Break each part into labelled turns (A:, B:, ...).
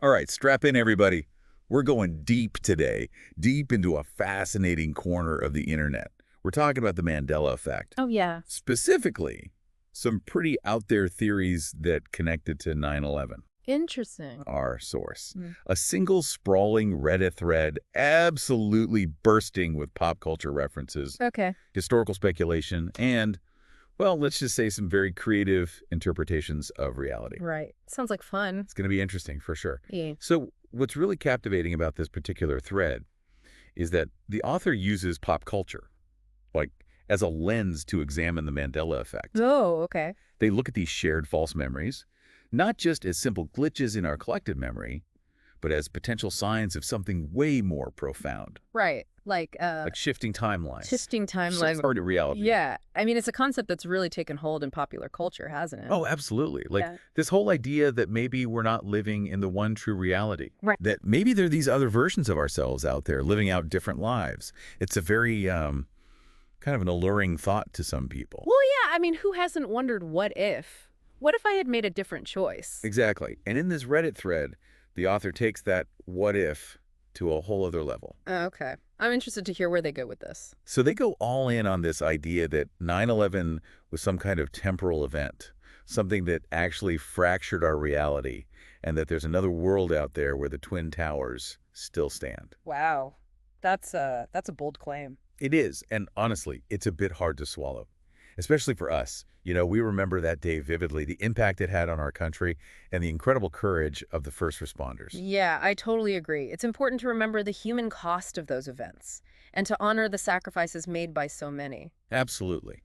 A: All right, strap in, everybody. We're going deep today, deep into a fascinating corner of the internet. We're talking about the Mandela Effect.
B: Oh, yeah.
A: Specifically, some pretty out there theories that connected to 9/11.
B: Interesting.
A: Our source.
B: Mm.
A: A single sprawling Reddit thread absolutely bursting with pop culture references,
B: Okay.
A: historical speculation, and, well, let's just say some very creative interpretations of reality.
B: Right. Sounds like fun.
A: It's going to be interesting for sure.
B: Yeah.
A: So what's really captivating about this particular thread is that the author uses pop culture, like, as a lens to examine the Mandela effect.
B: Oh, okay.
A: They look at these shared false memories, not just as simple glitches in our collective memory, but as potential signs of something way more profound,
B: Right. Like
A: shifting timelines.
B: shifting timeline.
A: Sorry to reality.
B: Yeah. I mean, it's a concept that's really taken hold in popular culture, hasn't it?
A: Oh, absolutely.
B: Yeah.
A: This whole idea that maybe we're not living in the one true reality.
B: Right.
A: That maybe there are these other versions of ourselves out there living out different lives. It's a very kind of an alluring thought to some people.
B: Well, yeah. I mean, who hasn't wondered what if? What if I had made a different choice?
A: Exactly. And in this Reddit thread, the author takes that what if to a whole other level.
B: Okay. I'm interested to hear where they go with this.
A: So they go all in on this idea that 9/11 was some kind of temporal event, something that actually fractured our reality, and that there's another world out there where the Twin Towers still stand.
B: Wow. That's a bold claim.
A: It is, and honestly, it's a bit hard to swallow, especially for us. We remember that day vividly, the impact it had on our country and the incredible courage of the first responders.
B: Yeah, I totally agree. It's important to remember the human cost of those events and to honor the sacrifices made by so many.
A: Absolutely.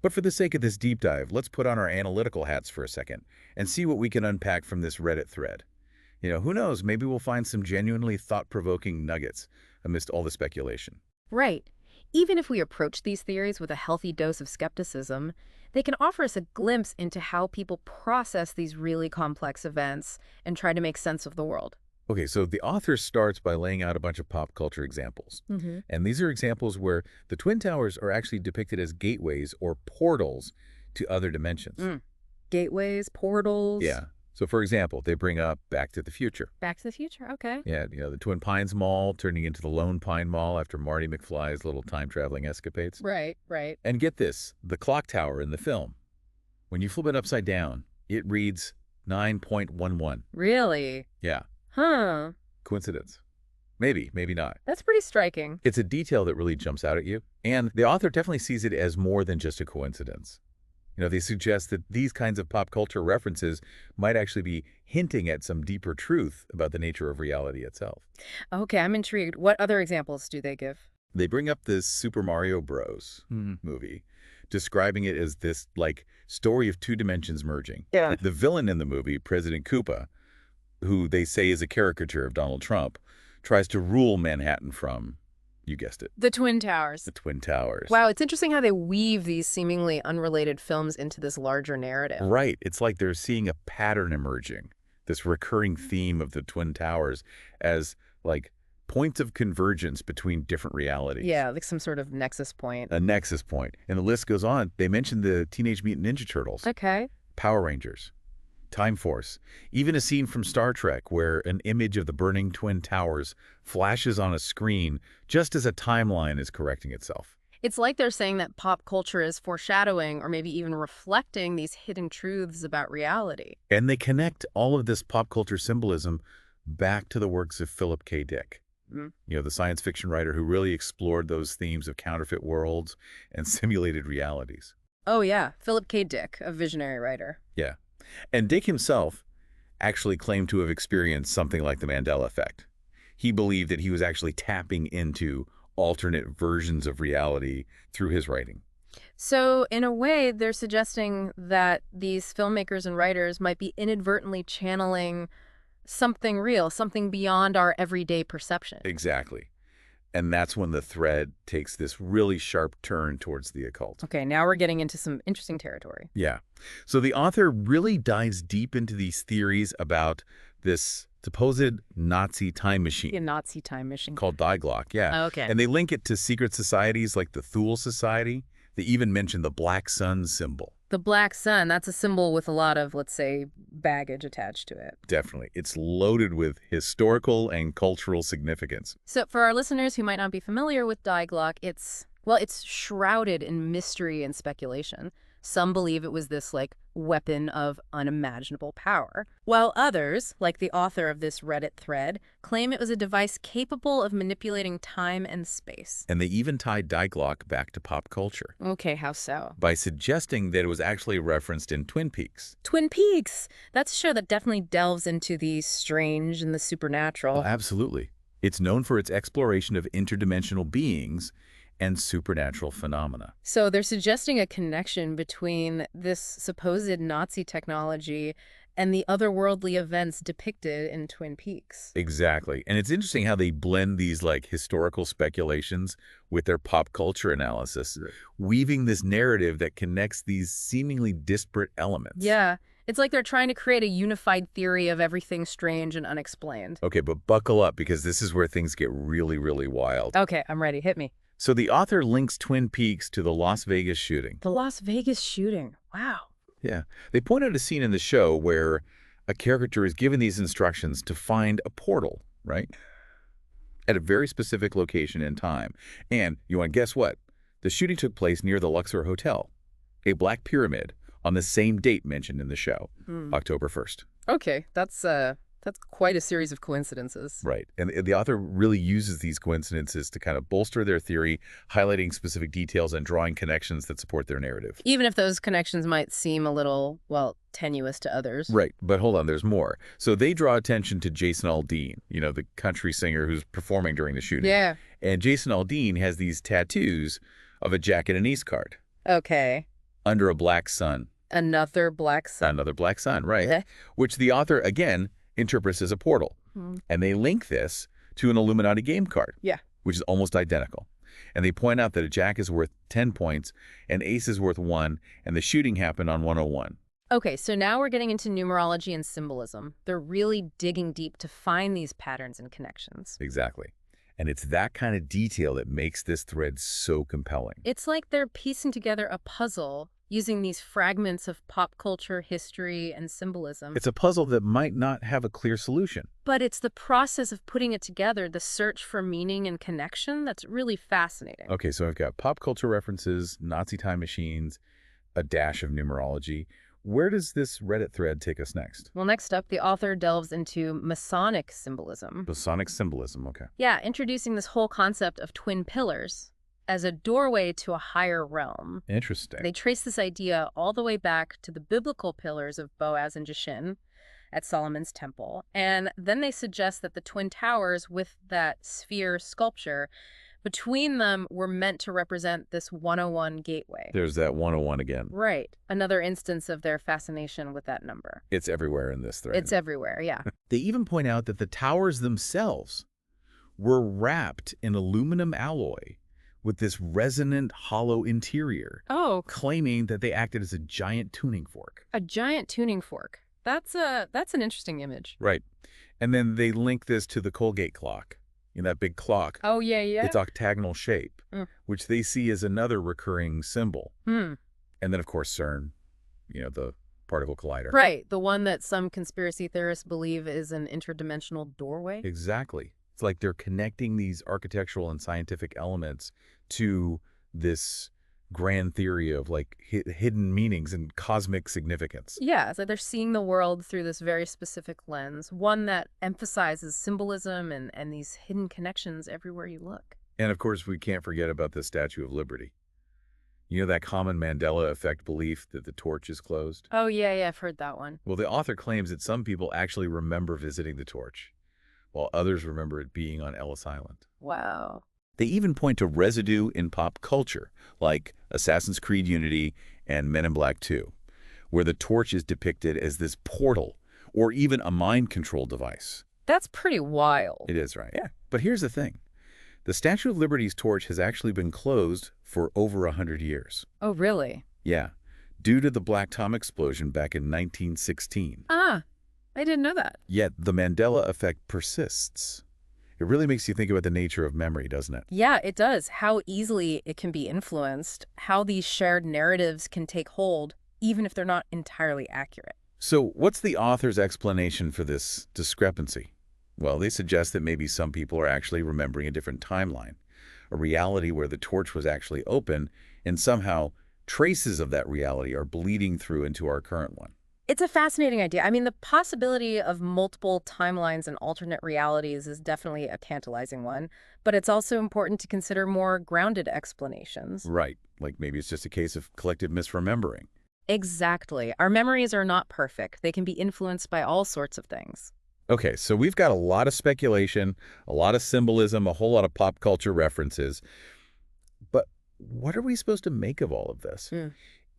A: But for the sake of this deep dive, let's put on our analytical hats for a second and see what we can unpack from this Reddit thread. Who knows, maybe we'll find some genuinely thought-provoking nuggets amidst all the speculation.
B: Right. Even if we approach these theories with a healthy dose of skepticism, they can offer us a glimpse into how people process these really complex events and try to make sense of the world.
A: Okay, so the author starts by laying out a bunch of pop culture examples. And these are examples where the Twin Towers are actually depicted as gateways or portals to other dimensions.
B: Gateways, portals.
A: Yeah. So, for example, they bring up Back to the Future.
B: Back to the Future, okay.
A: Yeah, the Twin Pines Mall turning into the Lone Pine Mall after Marty McFly's little time-traveling escapades.
B: Right, right.
A: And get this, the clock tower in the film. When you flip it upside down, it reads 9.11.
B: Really?
A: Yeah.
B: Huh.
A: Coincidence? Maybe, maybe not.
B: That's pretty striking.
A: It's a detail that really jumps out at you. And the author definitely sees it as more than just a coincidence. They suggest that these kinds of pop culture references might actually be hinting at some deeper truth about the nature of reality itself.
B: Okay, I'm intrigued. What other examples do they give?
A: They bring up this Super Mario Bros. Movie, describing it as this, story of two dimensions merging.
B: Yeah.
A: The villain in the movie, President Koopa, who they say is a caricature of Donald Trump, tries to rule Manhattan from, you guessed it,
B: The Twin Towers.
A: the Twin Towers.
B: Wow, it's interesting how they weave these seemingly unrelated films into this larger narrative.
A: Right. It's like they're seeing a pattern emerging, this recurring theme of the Twin Towers as, points of convergence between different realities.
B: Yeah, like some sort of nexus point.
A: A nexus point. And the list goes on. They mentioned the Teenage Mutant Ninja Turtles,
B: Okay.
A: Power Rangers, Time Force, even a scene from Star Trek where an image of the burning Twin Towers flashes on a screen just as a timeline is correcting itself.
B: It's like they're saying that pop culture is foreshadowing or maybe even reflecting these hidden truths about reality.
A: And they connect all of this pop culture symbolism back to the works of Philip K. Dick. The science fiction writer who really explored those themes of counterfeit worlds and simulated realities.
B: Oh yeah, Philip K. Dick, a visionary writer.
A: Yeah. And Dick himself actually claimed to have experienced something like the Mandela Effect. He believed that he was actually tapping into alternate versions of reality through his writing.
B: So in a way, they're suggesting that these filmmakers and writers might be inadvertently channeling something real, something beyond our everyday perception.
A: Exactly. And that's when the thread takes this really sharp turn towards the occult.
B: Okay, now we're getting into some interesting territory.
A: Yeah. So the author really dives deep into these theories about this supposed Nazi time machine.
B: A Nazi time machine.
A: Called Die Glock, yeah.
B: Okay.
A: And they link it to secret societies like the Thule Society. They even mention the Black Sun symbol.
B: The black sun, that's a symbol with a lot of, let's say, baggage attached to it.
A: Definitely. It's loaded with historical and cultural significance.
B: So for our listeners who might not be familiar with Diglok, it's shrouded in mystery and speculation. Some believe it was this, like, weapon of unimaginable power, while others, like the author of this Reddit thread, claim it was a device capable of manipulating time and space.
A: And they even tied Diglok back to pop culture
B: Okay, how so?
A: by suggesting that it was actually referenced in Twin Peaks.
B: Twin Peaks! That's a show that definitely delves into the strange and the supernatural.
A: Oh, absolutely. It's known for its exploration of interdimensional beings and supernatural phenomena.
B: So they're suggesting a connection between this supposed Nazi technology and the otherworldly events depicted in Twin Peaks.
A: Exactly. And it's interesting how they blend these like historical speculations with their pop culture analysis, weaving this narrative that connects these seemingly disparate elements.
B: Yeah, it's like they're trying to create a unified theory of everything strange and unexplained.
A: Okay, but buckle up because this is where things get really, really wild.
B: Okay, I'm ready. Hit me.
A: So the author links Twin Peaks to the Las Vegas shooting.
B: The Las Vegas shooting. Wow.
A: Yeah. They point out a scene in the show where a character is given these instructions to find a portal, right? At a very specific location and time. And you want to guess what? The shooting took place near the Luxor Hotel, a black pyramid, on the same date mentioned in the show, October 1st.
B: Okay, that's quite a series of coincidences.
A: Right. And the author really uses these coincidences to kind of bolster their theory, highlighting specific details and drawing connections that support their narrative.
B: Even if those connections might seem a little, well, tenuous to others.
A: Right. But hold on, there's more. So they draw attention to Jason Aldean, the country singer who's performing during the shooting.
B: Yeah.
A: And Jason Aldean has these tattoos of a Jack and Anise card
B: Okay.
A: under a black sun.
B: Another black sun.
A: Another black sun, right. Which the author, again, interprets as a portal. And they link this to an Illuminati game card,
B: Yeah.
A: which is almost identical. And they point out that a Jack is worth 10 points, an Ace is worth 1, and the shooting happened on 101.
B: Okay, so now we're getting into numerology and symbolism. They're really digging deep to find these patterns and connections.
A: Exactly. And it's that kind of detail that makes this thread so compelling.
B: It's like they're piecing together a puzzle using these fragments of pop culture, history, and symbolism.
A: It's a puzzle that might not have a clear solution.
B: But it's the process of putting it together, the search for meaning and connection, that's really fascinating.
A: Okay, so I've got pop culture references, Nazi time machines, a dash of numerology. Where does this Reddit thread take us next?
B: Well, next up, the author delves into Masonic symbolism.
A: Masonic symbolism, okay.
B: Yeah, introducing this whole concept of twin pillars as a doorway to a higher realm.
A: Interesting.
B: They trace this idea all the way back to the biblical pillars of Boaz and Jachin at Solomon's temple. And then they suggest that the twin towers with that sphere sculpture between them were meant to represent this 101 gateway.
A: There's that 101 again.
B: Right. Another instance of their fascination with that number.
A: It's everywhere in this thread.
B: It's everywhere, yeah.
A: They even point out that the towers themselves were wrapped in aluminum alloy with this resonant hollow interior,
B: Oh,
A: claiming that they acted as a giant tuning fork.
B: a giant tuning fork. That's an interesting image.
A: Right. And then they link this to the Colgate clock. That big clock.
B: Oh, yeah, yeah.
A: Its octagonal shape,
B: Mm.
A: which they see as another recurring symbol.
B: Hmm.
A: And then, of course, CERN, the particle collider.
B: Right, the one that some conspiracy theorists believe is an interdimensional doorway.
A: Exactly. It's like they're connecting these architectural and scientific elements to this grand theory of like hidden meanings and cosmic significance.
B: Yeah, so they're seeing the world through this very specific lens, one that emphasizes symbolism and these hidden connections everywhere you look.
A: And of course, we can't forget about the Statue of Liberty. That common Mandela Effect belief that the torch is closed?
B: Oh, yeah, I've heard that one.
A: Well, the author claims that some people actually remember visiting the torch, while others remember it being on Ellis Island.
B: Wow.
A: They even point to residue in pop culture, like Assassin's Creed Unity and Men in Black 2, where the torch is depicted as this portal or even a mind control device.
B: That's pretty wild.
A: It is, right? Yeah. But here's the thing. The Statue of Liberty's torch has actually been closed for over 100 years.
B: Oh, really?
A: Yeah, due to the Black Tom explosion back in 1916.
B: Ah, I didn't know that.
A: Yet the Mandela Effect persists. It really makes you think about the nature of memory, doesn't it?
B: Yeah, it does. How easily it can be influenced, how these shared narratives can take hold, even if they're not entirely accurate.
A: So what's the author's explanation for this discrepancy? Well, they suggest that maybe some people are actually remembering a different timeline, a reality where the torch was actually open, and somehow traces of that reality are bleeding through into our current one.
B: It's a fascinating idea. I mean, the possibility of multiple timelines and alternate realities is definitely a tantalizing one, but it's also important to consider more grounded explanations.
A: Right. Like maybe it's just a case of collective misremembering.
B: Exactly. Our memories are not perfect. They can be influenced by all sorts of things.
A: Okay, so we've got a lot of speculation, a lot of symbolism, a whole lot of pop culture references. But what are we supposed to make of all of this?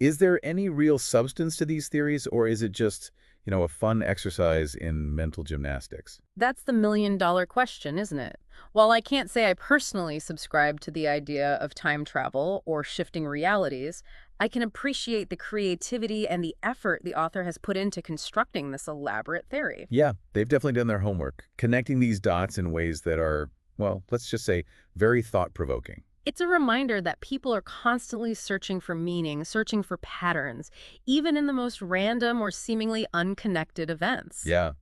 A: Is there any real substance to these theories, or is it just, a fun exercise in mental gymnastics?
B: That's the million-dollar question, isn't it? While I can't say I personally subscribe to the idea of time travel or shifting realities, I can appreciate the creativity and the effort the author has put into constructing this elaborate theory.
A: Yeah, they've definitely done their homework, connecting these dots in ways that are, well, let's just say, very thought-provoking.
B: It's a reminder that people are constantly searching for meaning, searching for patterns, even in the most random or seemingly unconnected events.
A: Yeah,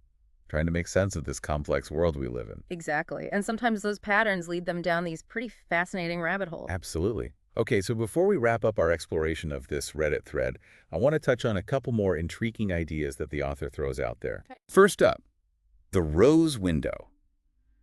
A: trying to make sense of this complex world we live in.
B: Exactly. And sometimes those patterns lead them down these pretty fascinating rabbit holes.
A: Absolutely. Okay, so before we wrap up our exploration of this Reddit thread, I want to touch on a couple more intriguing ideas that the author throws out there.
B: Okay.
A: First up, the rose window.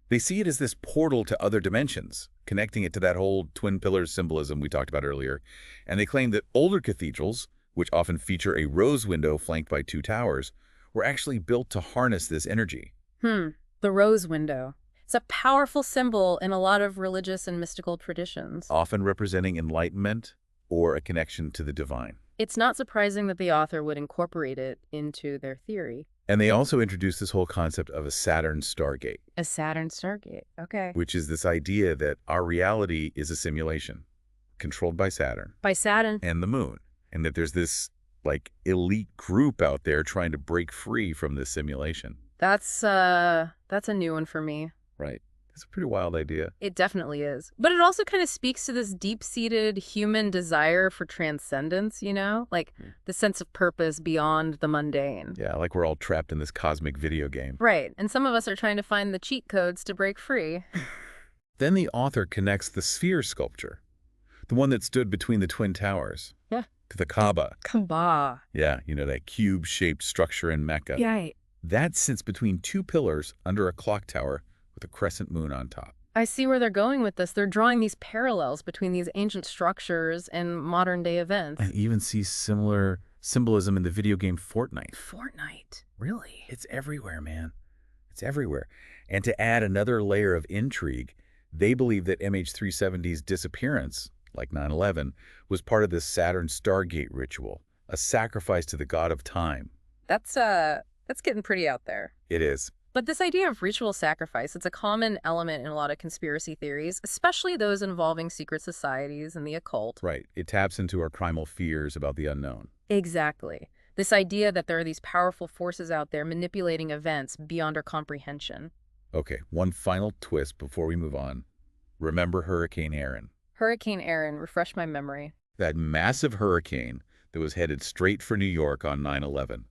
A: They see it as this portal to other dimensions, connecting it to that whole twin pillars symbolism we talked about earlier, and they claim that older cathedrals, which often feature a rose window flanked by two towers, were actually built to harness this energy.
B: The rose window. It's a powerful symbol in a lot of religious and mystical traditions.
A: Often representing enlightenment or a connection to the divine.
B: It's not surprising that the author would incorporate it into their theory.
A: And they also introduced this whole concept of a Saturn stargate.
B: A Saturn stargate. Okay.
A: Which is this idea that our reality is a simulation controlled by Saturn
B: By Saturn.
A: and the moon, and that there's this elite group out there trying to break free from this simulation.
B: That's a new one for me.
A: Right. It's a pretty wild idea.
B: It definitely is. But it also kind of speaks to this deep-seated human desire for transcendence, like the sense of purpose beyond the mundane.
A: Yeah, like we're all trapped in this cosmic video game.
B: Right. And some of us are trying to find the cheat codes to break free.
A: Then the author connects the sphere sculpture, the one that stood between the Twin Towers,
B: Yeah.
A: to the Kaaba.
B: Kaaba.
A: Yeah, that cube-shaped structure in Mecca.
B: Yeah.
A: That sits between two pillars under a clock tower with a crescent moon on top.
B: I see where they're going with this. They're drawing these parallels between these ancient structures and modern-day events.
A: And even see similar symbolism in the video game Fortnite.
B: Fortnite? Really?
A: It's everywhere, man. It's everywhere. And to add another layer of intrigue, they believe that MH370's disappearance, like 9/11, was part of this Saturn Stargate ritual, a sacrifice to the god of time.
B: That's getting pretty out there.
A: It is.
B: But this idea of ritual sacrifice, it's a common element in a lot of conspiracy theories, especially those involving secret societies and the occult.
A: Right. It taps into our primal fears about the unknown.
B: Exactly. This idea that there are these powerful forces out there manipulating events beyond our comprehension.
A: Okay, one final twist before we move on. Remember Hurricane Erin?
B: Hurricane Erin, refresh my memory.
A: That massive hurricane that was headed straight for New York on 9/11.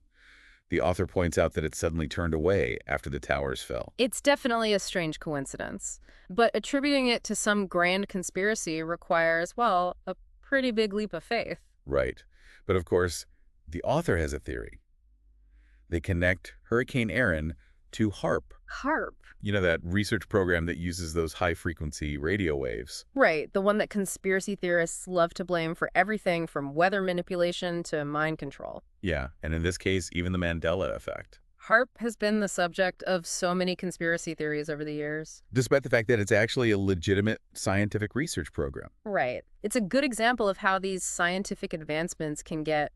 A: The author points out that it suddenly turned away after the towers fell.
B: It's definitely a strange coincidence, but attributing it to some grand conspiracy requires, well, a pretty big leap of faith.
A: Right. But of course, the author has a theory. They connect Hurricane Erin to HAARP.
B: HAARP?
A: That research program that uses those high-frequency radio waves.
B: Right, the one that conspiracy theorists love to blame for everything from weather manipulation to mind control.
A: Yeah, and in this case, even the Mandela Effect.
B: HAARP has been the subject of so many conspiracy theories over the years.
A: Despite the fact that it's actually a legitimate scientific research program.
B: Right. It's a good example of how these scientific advancements can get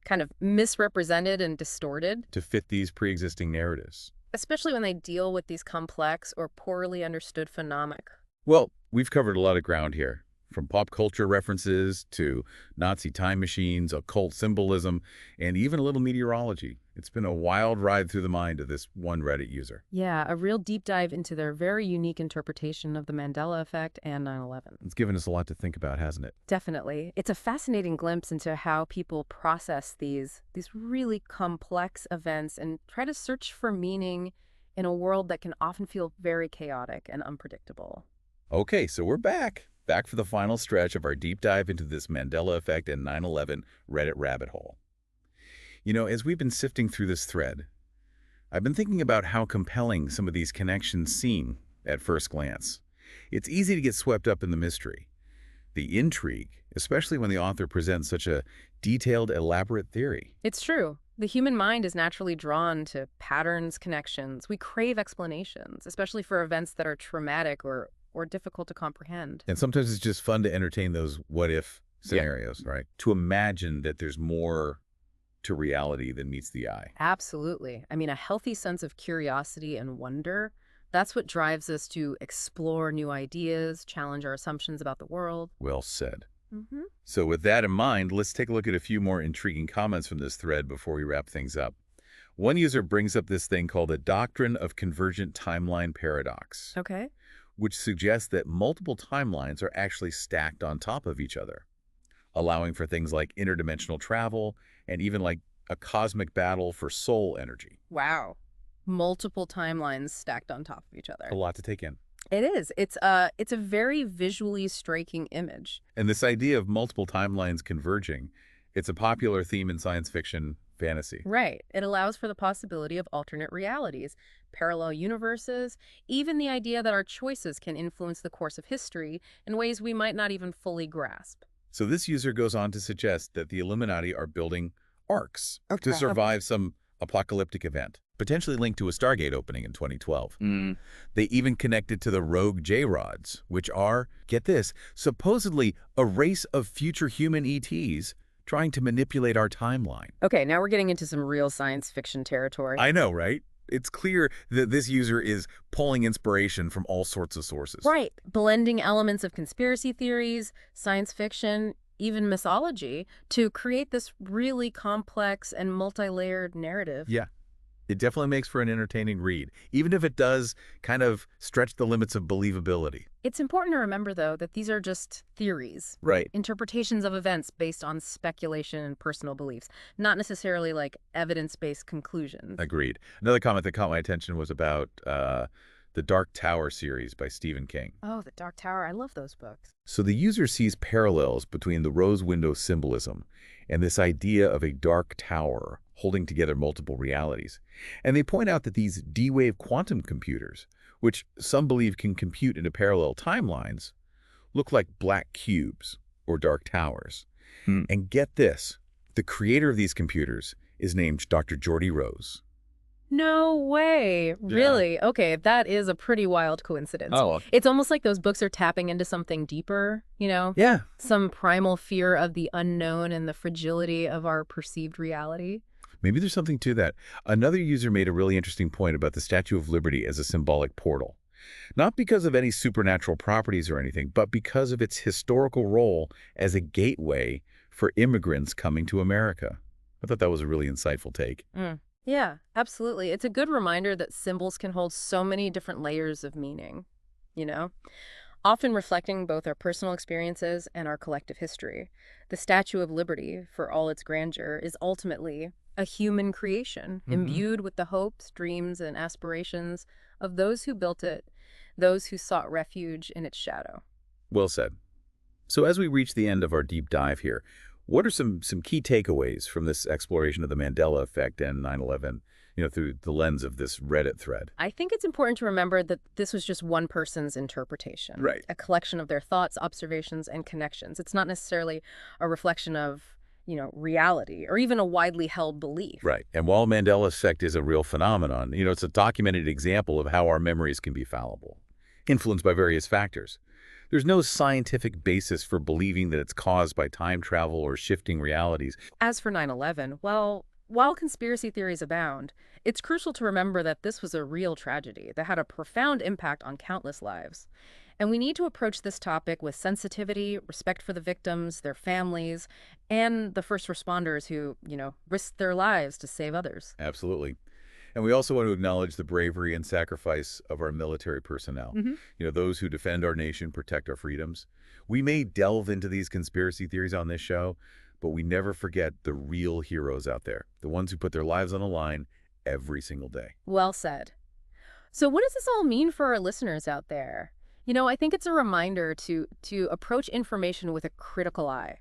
B: kind of misrepresented and distorted.
A: To fit these pre-existing narratives.
B: Especially when they deal with these complex or poorly understood phenomena.
A: Well, we've covered a lot of ground here. from pop culture references to Nazi time machines, occult symbolism, and even a little meteorology. It's been a wild ride through the mind of this one Reddit user.
B: Yeah, a real deep dive into their very unique interpretation of the Mandela Effect and 9/11.
A: It's given us a lot to think about, hasn't it?
B: Definitely. It's a fascinating glimpse into how people process these really complex events and try to search for meaning in a world that can often feel very chaotic and unpredictable.
A: Okay, so we're back. Back for the final stretch of our deep dive into this Mandela Effect and 9/11 Reddit rabbit hole. As we've been sifting through this thread, I've been thinking about how compelling some of these connections seem at first glance. It's easy to get swept up in the mystery, the intrigue, especially when the author presents such a detailed, elaborate theory.
B: It's true. The human mind is naturally drawn to patterns, connections. We crave explanations, especially for events that are traumatic or difficult to comprehend.
A: And sometimes it's just fun to entertain those what-if scenarios, right? To imagine that there's more to reality than meets the eye.
B: Absolutely. I mean, a healthy sense of curiosity and wonder, that's what drives us to explore new ideas, challenge our assumptions about the world.
A: Well said.
B: Hmm.
A: So with that in mind, let's take a look at a few more intriguing comments from this thread before we wrap things up. One user brings up this thing called the doctrine of convergent timeline paradox,
B: Okay.
A: which suggests that multiple timelines are actually stacked on top of each other, allowing for things like interdimensional travel and even like a cosmic battle for soul energy.
B: Wow. Multiple timelines stacked on top of each
A: A
B: other.
A: lot to take in.
B: It is. It's a very visually striking image.
A: And this idea of multiple timelines converging, it's a popular theme in science fiction fantasy.
B: Right. It allows for the possibility of alternate realities, parallel universes, even the idea that our choices can influence the course of history in ways we might not even fully grasp.
A: So this user goes on to suggest that the Illuminati are building arcs to
B: Okay.
A: survive some apocalyptic event, potentially linked to a Stargate opening in 2012.
B: Mm.
A: They even connected to the rogue J-Rods, which are, get this, supposedly a race of future human ETs trying to manipulate our timeline.
B: Okay, now we're getting into some real science fiction territory.
A: I know, right? It's clear that this user is pulling inspiration from all sorts of sources.
B: Right. Blending elements of conspiracy theories, science fiction, even mythology to create this really complex and multi-layered narrative.
A: Yeah. It definitely makes for an entertaining read, even if it does kind of stretch the limits of believability.
B: It's important to remember, though, that these are just theories,
A: Right.
B: interpretations of events based on speculation and personal beliefs, not necessarily like evidence-based conclusions.
A: Agreed. Another comment that caught my attention was about the Dark Tower series by Stephen King.
B: Oh, The Dark Tower. I love those books.
A: So the user sees parallels between the rose window symbolism and this idea of a dark tower holding together multiple realities. And they point out that these D-wave quantum computers, which some believe can compute into parallel timelines, look like black cubes or dark towers. And get this, the creator of these computers is named Dr. Geordie Rose.
B: No way. Really? Okay, that is a pretty wild coincidence.
A: Oh,
B: It's almost like those books are tapping into something deeper, you know?
A: yeah.
B: Some primal fear of the unknown and the fragility of our perceived reality.
A: Maybe there's something to that. Another user made a really interesting point about the Statue of Liberty as a symbolic portal. Not because of any supernatural properties or anything, but because of its historical role as a gateway for immigrants coming to America. I thought that was a really insightful take.
B: Yeah, absolutely. It's a good reminder that symbols can hold so many different layers of meaning, you know? Often reflecting both our personal experiences and our collective history. The Statue of Liberty, for all its grandeur, is ultimately a human creation, imbued with the hopes, dreams, and aspirations of those who built it, those who sought refuge in its shadow.
A: Well said. So as we reach the end of our deep dive here, what are some key takeaways from this exploration of the Mandela Effect and 9/11, through the lens of this Reddit thread?
B: I think it's important to remember that this was just one person's interpretation.
A: Right.
B: A collection of their thoughts, observations, and connections. It's not necessarily a reflection of, reality or even a widely held belief.
A: Right. And while Mandela Effect is a real phenomenon, it's a documented example of how our memories can be fallible, influenced by various factors. There's no scientific basis for believing that it's caused by time travel or shifting realities.
B: As for 9/11, well, while conspiracy theories abound, It's crucial to remember that this was a real tragedy that had a profound impact on countless lives. And we need to approach this topic with sensitivity, respect for the victims, their families, and the first responders who, risked their lives to save others.
A: Absolutely. And we also want to acknowledge the bravery and sacrifice of our military personnel.
B: Hmm.
A: Those who defend our nation, protect our freedoms. We may delve into these conspiracy theories on this show, but we never forget the real heroes out there, the ones who put their lives on the line every single day.
B: Well said. So what does this all mean for our listeners out there? I think it's a reminder to approach information with a critical eye.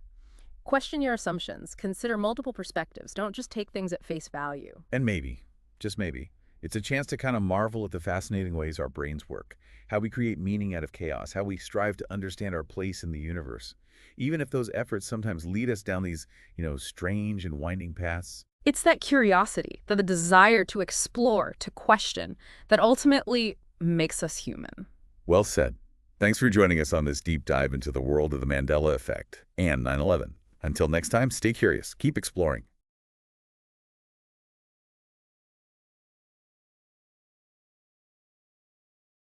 B: Question your assumptions, consider multiple perspectives, don't just take things at face value.
A: And maybe, just maybe, it's a chance to kind of marvel at the fascinating ways our brains work, how we create meaning out of chaos, how we strive to understand our place in the universe, even if those efforts sometimes lead us down these, strange and winding paths.
B: It's that curiosity, the desire to explore, to question, that ultimately makes us human.
A: Well said. Thanks for joining us on this deep dive into the world of the Mandela Effect and 9/11. Until next time, stay curious, keep exploring,